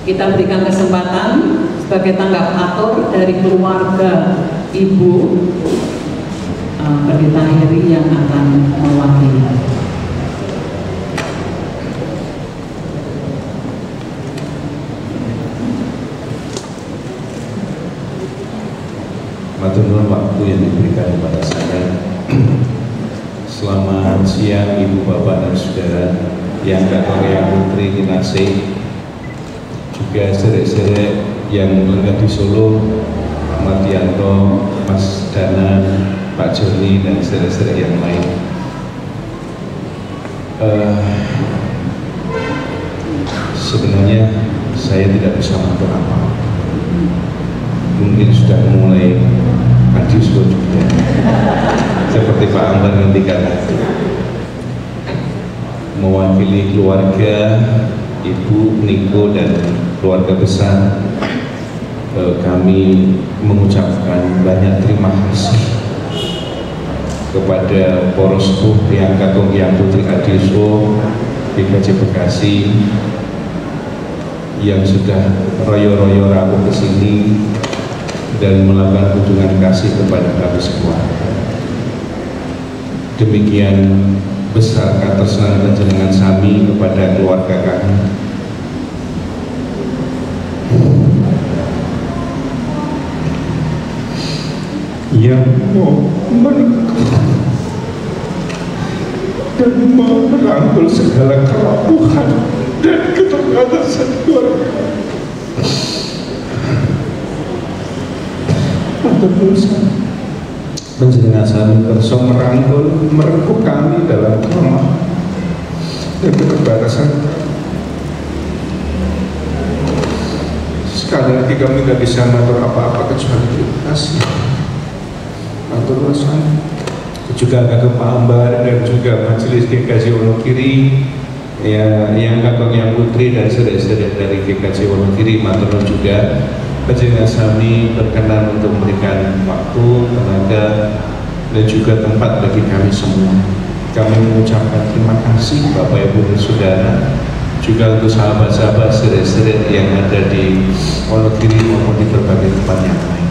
Kita berikan kesempatan sebagai tanggap atur dari keluarga Ibu Pendeta Heri yang akan mewakili. Matur nuwun waktu yang diberikan kepada saya. Selamat siang Ibu, Bapak, dan Saudara yang kakak yang putri kinasih, juga sedherek-sedherek yang lenggah di Solo, Pak Mardianto, Mas Dana, Pak Joni, dan sedherek-sedherek yang lain. Sebenarnya saya tidak bisa matur apa. Mungkin sudah mulai adus juga seperti Pak Ambar ngendikan mewakili keluarga Ibu Niko dan keluarga besar, kami mengucapkan banyak terima kasih kepada Poros yang Kakung Yang Putri Adiswo GKJ Bekasi yang sudah royo-royo rapuh ke sini dan melakukan kunjungan kasih kepada kami semua. Demikian besar katresnan panjenengan sami kepada keluarga kami. Yang mau menikah dan mau merangkul segala kerapuhan dan keterbatasan keluarga. Panjenengan sami kersa merengkuh kami dalam kelemahan dan keterbatasan. Sekali lagi kami tidak bisa matur apa-apa kecuali terima kasih. Matur nuwun juga Kakek Pak Ambar dan juga Majelis GKJ Wonogiri, ya, yang Kakek Yang Putri dan sedherek-sedherek dari GKJ Wonogiri. Matur nuwun juga panjenengan sami berkenan untuk memberikan waktu, tenaga, dan juga tempat bagi kami semua. Kami mengucapkan terima kasih Bapak Ibu dan Saudara, juga untuk sahabat-sahabat sedherek-sedherek yang ada di Wonogiri maupun di berbagai tempat yang lain.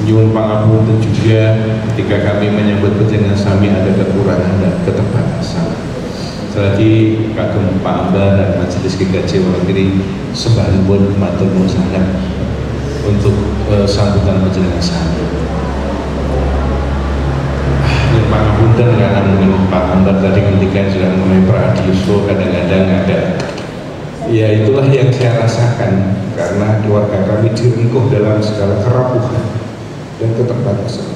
Nyuwun pangapunten juga ketika kami menyambut panjenengan sami ada kekurangan dan keterbatasan. Selagi kagem Pak Ambar dan Majelis GKJ Wonogiri sembahipun matur nuwun sanget untuk sambutan panjenengan sami. Nyuwun pangapunten karena mungkin Pak Ambar tadi ngendikan sudah mulai pradiuso kadang-kadang ada. Ya itulah yang saya rasakan karena keluarga kami direngkuh dalam segala kerapuhan dan keterbatasan.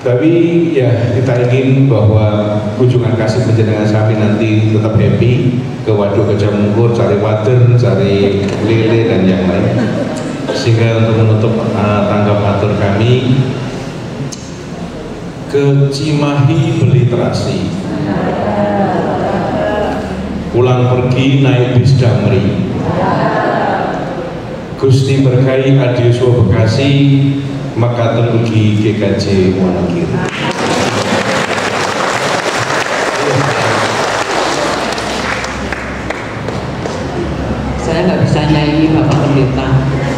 Tapi ya kita ingin bahwa kunjungan kasih panjenengan sami nanti tetap happy ke Waduk Gajah Mungkur, cari water, cari lele dan yang lain. Sehingga untuk menutup tanggap atur kami, ke Cimahi beli terasi, pulang pergi naik bis Damri, Gusti berkahi Adiuswa Bekasi, maka terugi GKJ Wonogiri. Saya nggak bisa nyanyi Bapak Pendeta,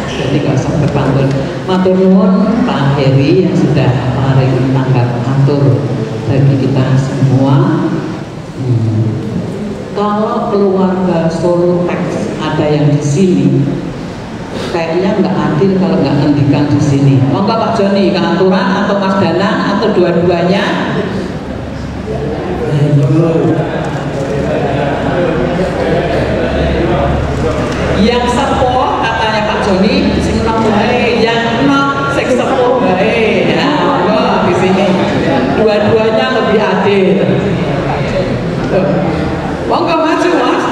jadi nggak sempat pantun. Matur nuwun Pak Heri yang sudah maring tanggap atur bagi kita semua. Kalau keluarga Solo Teks ada yang di sini, kayaknya nggak adil kalau nggak ngendikan di sini. Monggo Pak Joni, keaturan atau Mas Danang atau dua-duanya? Yang sepuh katanya Pak Joni, sing nom bae, yang nom sing sepuh bae. Ya, monggo di sini. Dua-duanya lebih adil. Monggo maju Mas.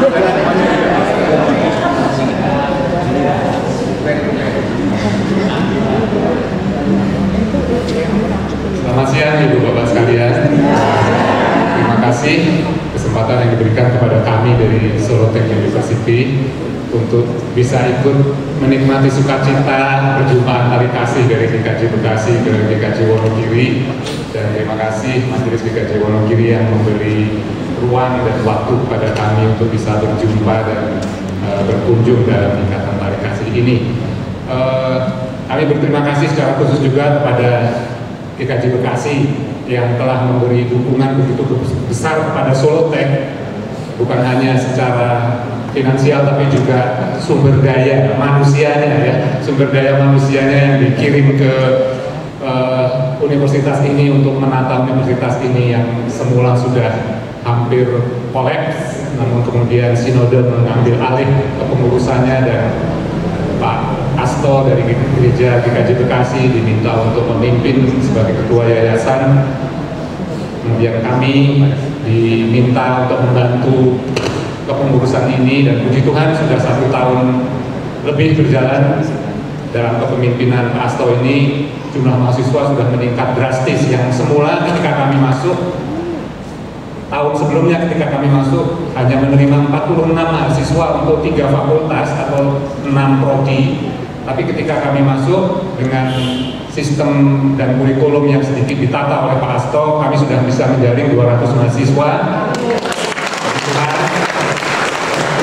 Selamat siang Ibu Bapak sekalian. Terima kasih kesempatan yang diberikan kepada kami dari Solo Tech University untuk bisa ikut menikmati sukacita perjumpaan tari kasih dari GKJ Bekasi ke GKJ Wonogiri. Dan terima kasih Majelis GKJ Wonogiri yang memberi ruang dan waktu kepada kami untuk bisa berjumpa dan berkunjung dalam ikatan tari kasih ini. Kami berterima kasih secara khusus juga kepada GKJ Bekasi yang telah memberi dukungan begitu besar kepada Solo Tech, bukan hanya secara finansial tapi juga sumber daya manusianya ya, sumber daya manusianya yang dikirim ke universitas ini untuk menata universitas ini yang semula sudah hampir kolaps, namun kemudian sinode mengambil alih kepengurusannya dan Pak Asto dari gereja GKJ Bekasi diminta untuk memimpin sebagai ketua yayasan. Kemudian kami diminta untuk membantu kepengurusan ini dan puji Tuhan sudah 1 tahun lebih berjalan dalam kepemimpinan Pak Asto ini. Jumlah mahasiswa sudah meningkat drastis yang semula ketika kami masuk, tahun sebelumnya ketika kami masuk hanya menerima 46 mahasiswa untuk 3 fakultas atau 6 prodi. Tapi ketika kami masuk dengan sistem dan kurikulum yang sedikit ditata oleh Pak Asto, kami sudah bisa menjaring 200 mahasiswa.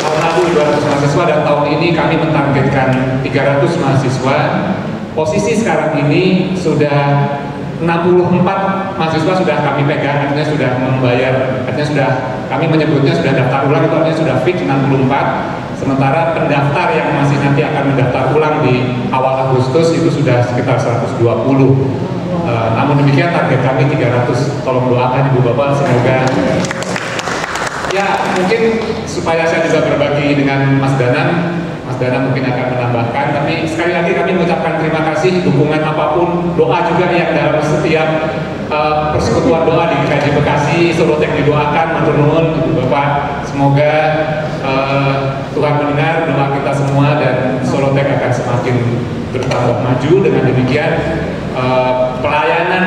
Tahun lalu 200 mahasiswa dan tahun ini kami mentargetkan 300 mahasiswa. Posisi sekarang ini sudah 64 mahasiswa sudah kami pegang, artinya sudah membayar, artinya sudah, kami menyebutnya sudah daftar ulang, itu artinya sudah fix 64. Sementara pendaftar yang masih nanti akan mendaftar ulang di awal Agustus itu sudah sekitar 120. Namun demikian target kami 300. Tolong doakan Ibu Bapak semoga ya, mungkin supaya saya juga berbagi dengan Mas Danang. Mas Danang mungkin akan menambahkan, tapi sekali lagi kami mengucapkan terima kasih, dukungan apapun, doa juga yang dalam setiap persekutuan doa di GKJ Bekasi, Solo Tech didoakan, matur nuwun Ibu Bapak, semoga Tuhan mendengar doa kita semua dan Solo Tech akan semakin bertambah maju. Dengan demikian pelayanan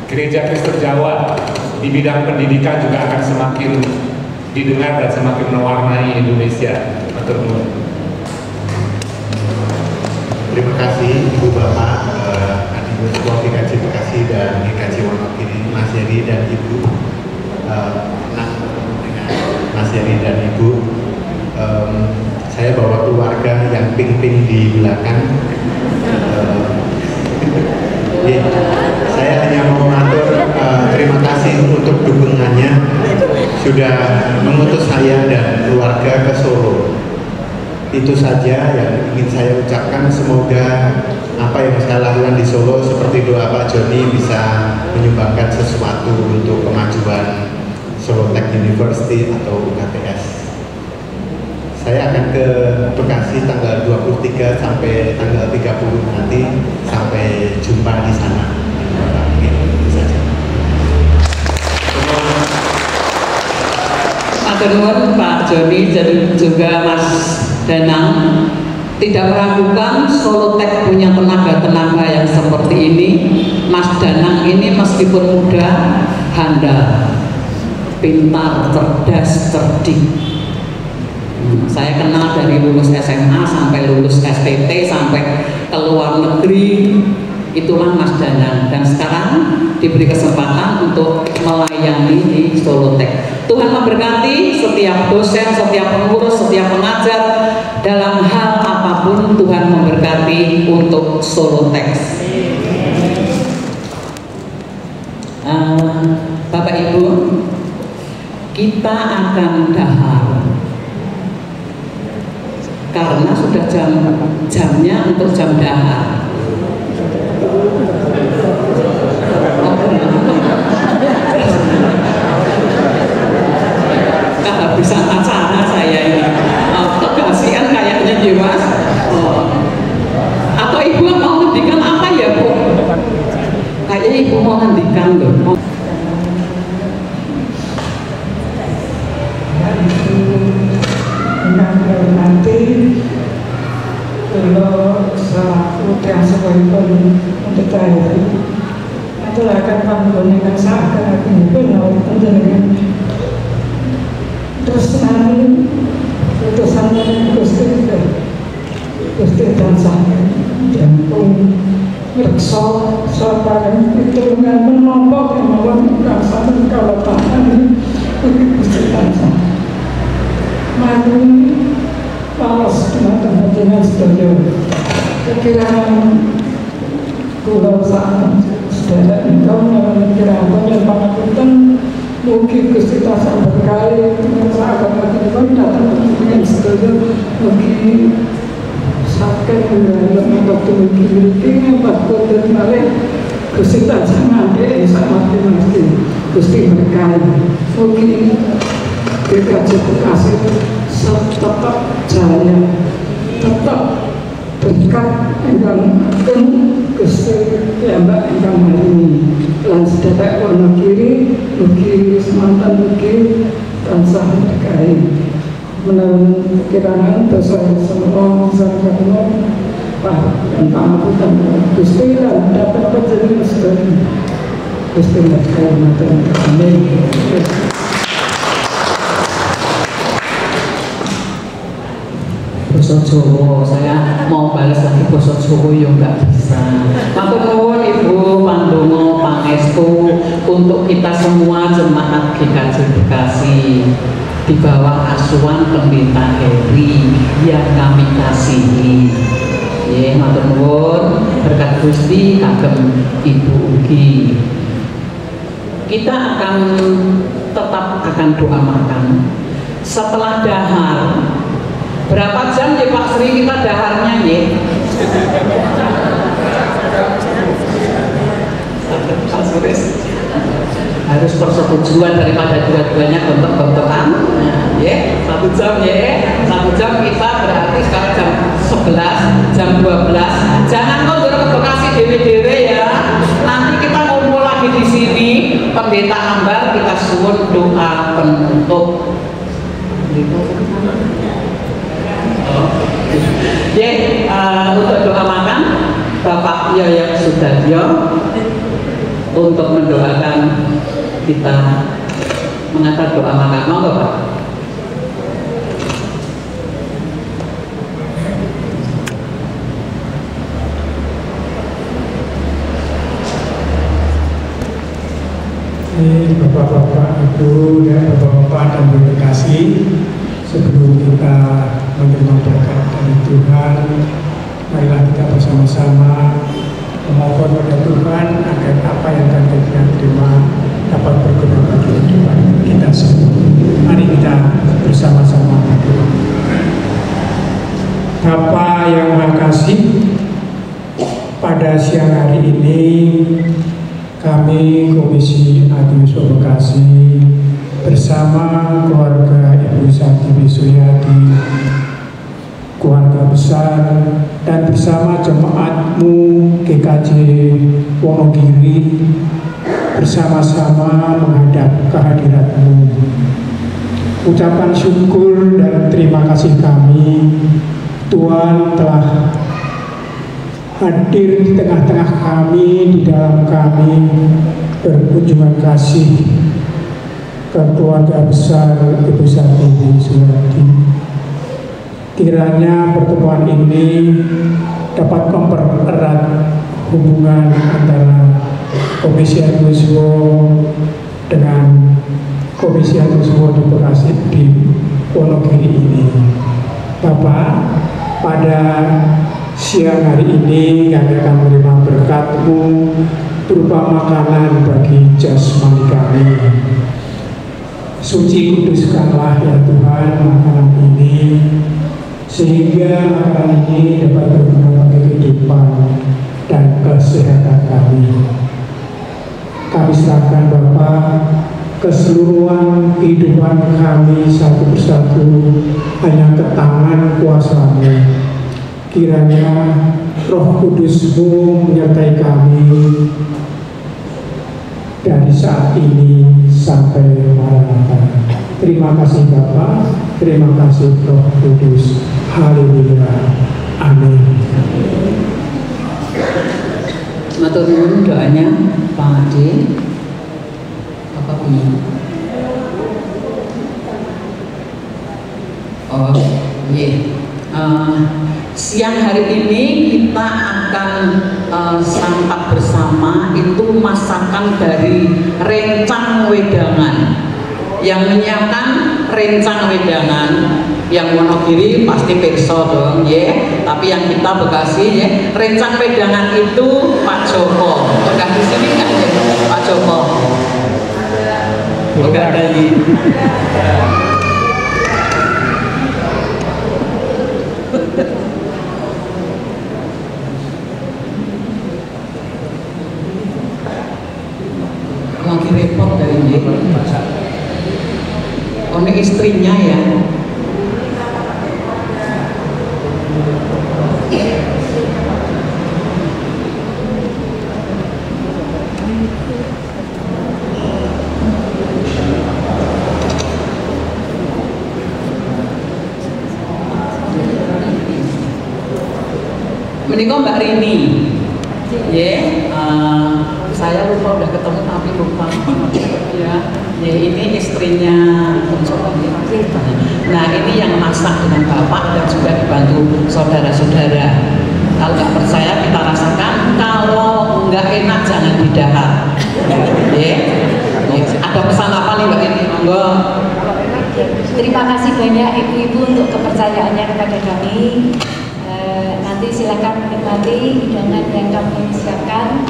Gereja Kristen Jawa di bidang pendidikan juga akan semakin didengar dan semakin mewarnai Indonesia. Matur nuwun. Terima kasih Ibu Bapak, Adiuswa GKJ Bekasi dan GKJ Wonogiri, Mas Heri dan Ibu. Mas Heri dan Ibu, saya bawa keluarga yang ping-ping di belakang. Saya hanya mau mengatur terima kasih untuk dukungannya sudah mengutus saya dan keluarga ke Solo. Itu saja yang ingin saya ucapkan. Semoga apa yang saya lakukan di Solo seperti doa Pak Joni bisa menyumbangkan sesuatu untuk kemajuan Solo Tech University atau UKTS. Saya akan ke Bekasi tanggal 23 sampai tanggal 30 nanti. Sampai jumpa di sana. Itu saja. Matur nuwun Pak Joni dan juga Mas Danang. Tidak meragukan Solotech punya tenaga-tenaga yang seperti ini. Mas Danang ini meskipun muda, handal, pintar, cerdas, cerdik. Saya kenal dari lulus SMA sampai lulus STT sampai ke luar negeri. Itulah Mas Danang, dan sekarang diberi kesempatan untuk melayani di Solotech. Tuhan memberkati setiap dosen, setiap pengurus, setiap pengajar dalam hal apapun. Tuhan memberkati untuk Solotech. Bapak Ibu, kita akan dahar karena sudah jamnya untuk jam dahar. Kehabisan acara saya ini. Kekasihan kayaknya ya Mas. Atau Ibu mau ngendikan apa ya Bu? Kayaknya Ibu mau ngendikan loh. Nanti kalau selaku yang sebaik-baik untuk saya itu akan panggungan seakan-akan benar dengan terus nanti putusannya Gusti dan saya yang pun rekso sopan itu dengan menompok yang melakukan kalau tangan Gusti dan saya maju palas dengan setuju kekirangan kulau sana sedara engkau mengira-kira yang pangapunten mungkin Gusti tasar berkali dengan seakan-akan pun datang dengan setuju mungkin sakit dalam waktu mungkin bakal dan balik Gusti tasar nanti sama mati Gusti berkali mungkin dikaji Bekasi tetap jaya, tetap berkat ingkang Gusti piyambak ingkang maringi lan sedherek Wonogiri mugi semanten mugi tansah berkahi menawi kirana dosa semua sareng dan pangapunten Gusti lan dapat panjenengan sedherek Gusti berkahi matur amin. Basa Jawa, saya mau balas lagi basa Jawa ya nggak bisa. Matur nuwun Ibu pandonga pangestu untuk kita semua jemaat GKJ Bekasi di bawah asuhan Pendeta Heri yang kami kasihi. Ya, matur nuwun berkat Gusti kagem Ibu Ugi. Kita akan tetap akan doa makan setelah dahar. Berapa jam ya Pak Sri kita daharnya ya? Harus persetujuan daripada dua-duanya gontok-gontokan ya, 1 jam ya, 1 jam kita berarti sekarang jam 11, jam 12. Jangan kondur ke Bekasi dewe-dewe ya. Nanti kita ngumpul lagi di sini. Pendeta Ambal kita suwun doa penutup. Untuk doa makan Bapak Yoyo Sudaryo untuk mendoakan kita mengantar doa makan. Mau nggak Pak? Ini Bapak-bapak, Ibu dan Bapak-bapak dan Ibu Bekasi, sebelum kita menerima berkat dari Tuhan, marilah kita bersama-sama memohon pada Tuhan agar apa yang akan kita terima dapat berguna bagi kehidupan kita semua. Mari kita bersama-sama berdoa. Bapa yang Maha Kasih, pada siang hari ini kami Komisi Adiwiswa Bekasi bersama keluarga Ibu Santi Suyadi, keluarga besar, dan bersama jemaatmu GKJ Wonogiri bersama-sama menghadap kehadiratmu. Ucapan syukur dan terima kasih kami Tuhan telah hadir di tengah-tengah kami, di dalam kami, berkunjungan kasih ke keluarga besar Ibu Sartini Suwardi. Kiranya pertemuan ini dapat mempererat hubungan antara Komisi Aguswo dengan Komisi Aguswo di Bekasi di Wonogiri ini. Bapak, pada siang hari ini kami akan menerima berkat-Mu berupa makanan bagi jasmani kami. Suci kuduskanlah ya Tuhan makanan ini, sehingga makanan ini dapat berguna bagi kehidupan dan kesehatan kami. Kami serahkan Bapak keseluruhan kehidupan kami satu persatu hanya ke tangan kuasa-Mu. Kiranya Roh Kudus-Mu menyertai kami dari saat ini sampai Maranatha. Terima kasih Bapa, terima kasih Roh Kudus. Haleluya. Amin. Matur nuwun doanya Pak Ade. Apa bunyi? Oh, iya. Siang hari ini kita akan santap bersama itu masakan dari rencang wedangan. Yang menyiapkan rencang wedangan yang Wonogiri pasti pirsa dong ya, tapi yang kita Bekasi ya, rencang wedangan itu Pak Joko. Enggak di sini kan ya Pak Joko? Enggak ada di lagi repot dari dia. Oh, ini istrinya ya. Menikah Mbak Rini. Saya lupa udah ketemu tapi lupa ya. Ini istrinya nah ini yang masak dengan bapak dan juga dibantu saudara-saudara. Kalau nggak percaya kita rasakan, kalau nggak enak jangan didahar. Ada pesan apa nih Mbak Rini? Monggo. Terima kasih banyak ibu-ibu untuk kepercayaannya kepada kami. Nanti silakan menikmati hidangan yang kami siapkan.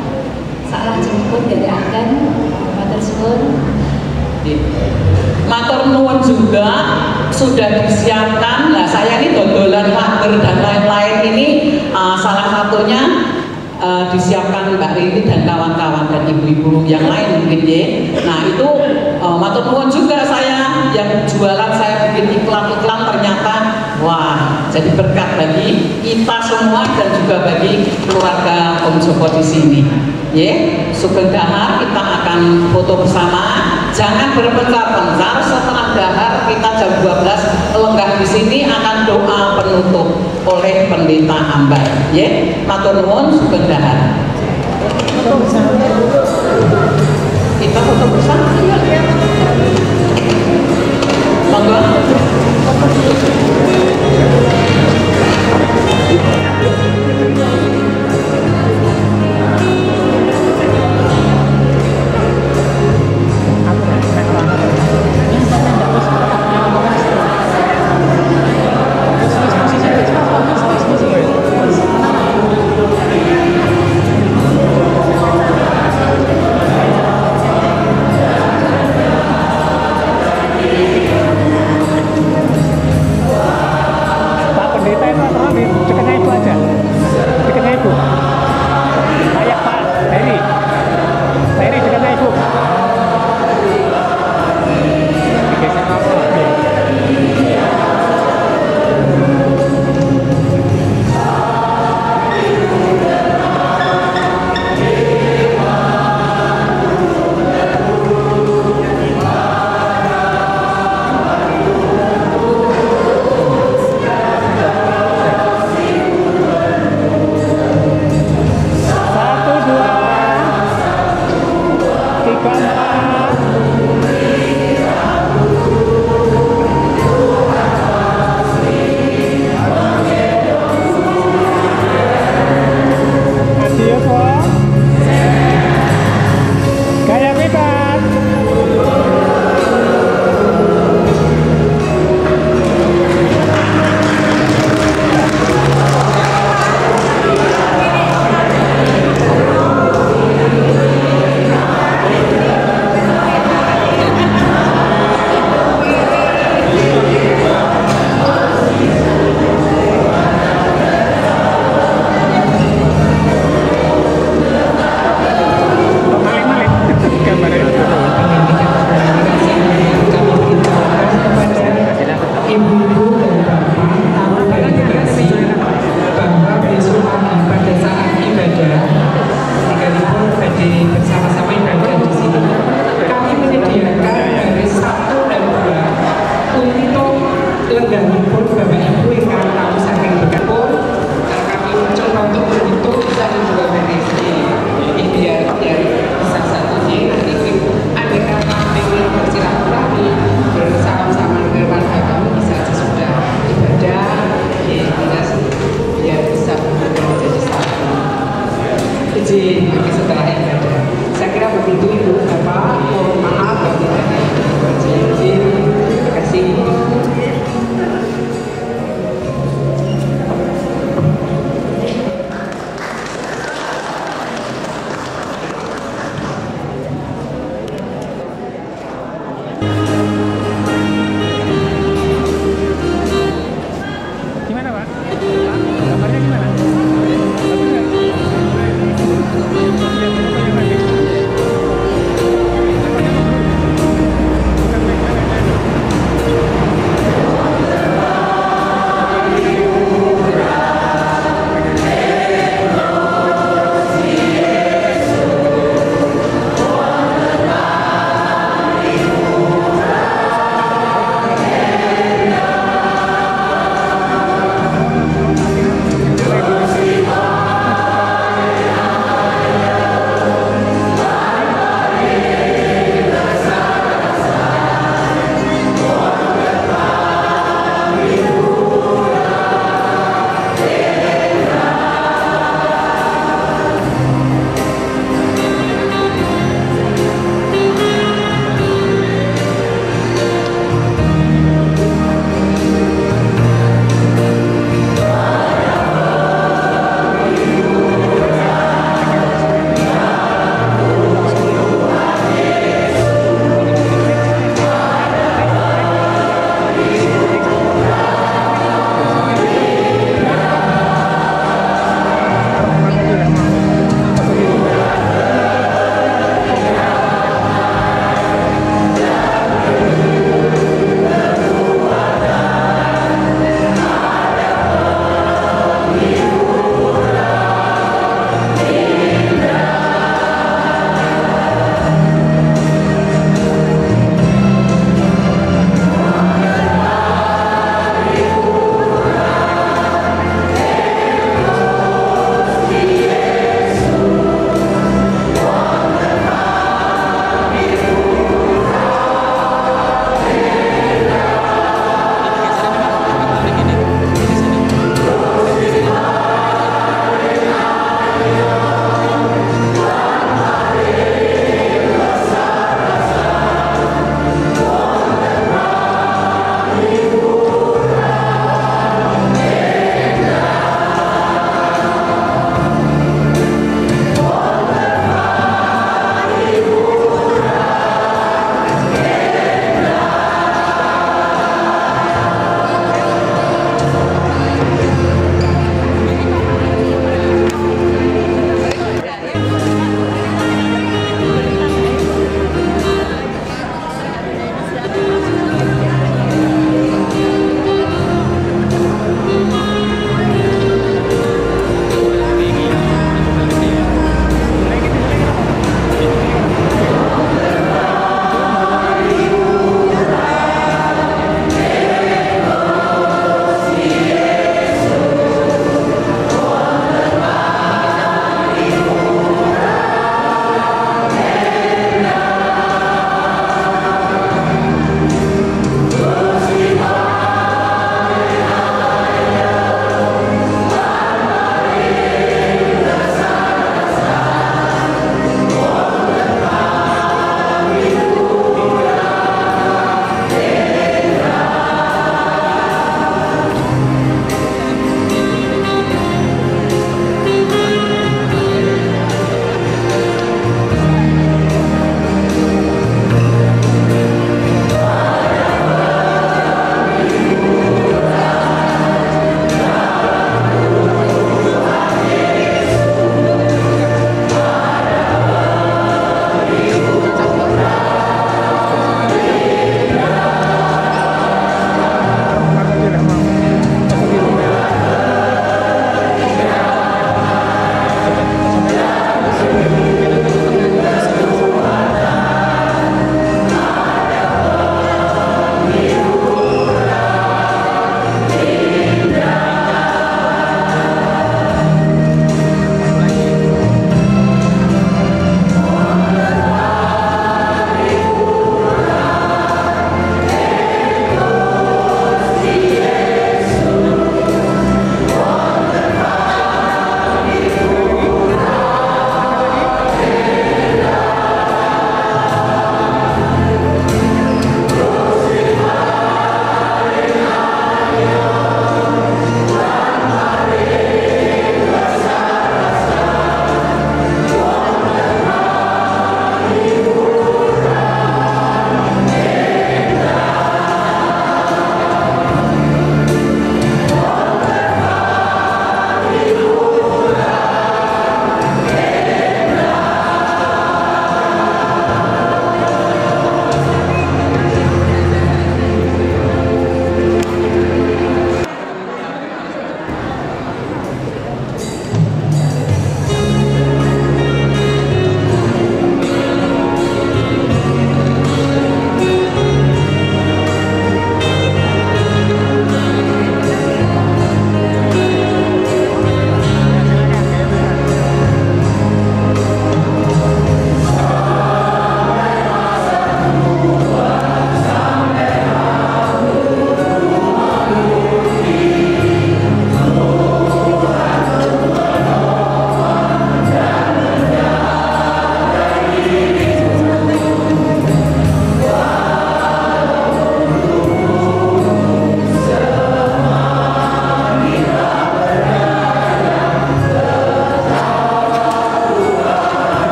Salah jemput dari agen matur suwun. Matur nuwun juga sudah disiapkan. Nah, saya ini dodolan mager dan lain-lain ini salah satunya disiapkan Mbak Rini dan kawan-kawan dan ibu-ibu yang lain mungkin ya. Nah itu matur nuwun juga saya yang jualan, saya bikin iklan-iklan ternyata wah jadi berkat bagi kita semua dan juga bagi keluarga Om Joko di sini. Sugeng dahar kita akan foto bersama. Jangan berpencar-pencar, setelah dahar kita jam 12 lenggah di sini akan doa penutup oleh Pendeta Ambar. Matur nuwun, sugeng dahar. Kita foto bersama. Monggo. masjid setelah ibadah. Saya kira begitu Ibu Bapak.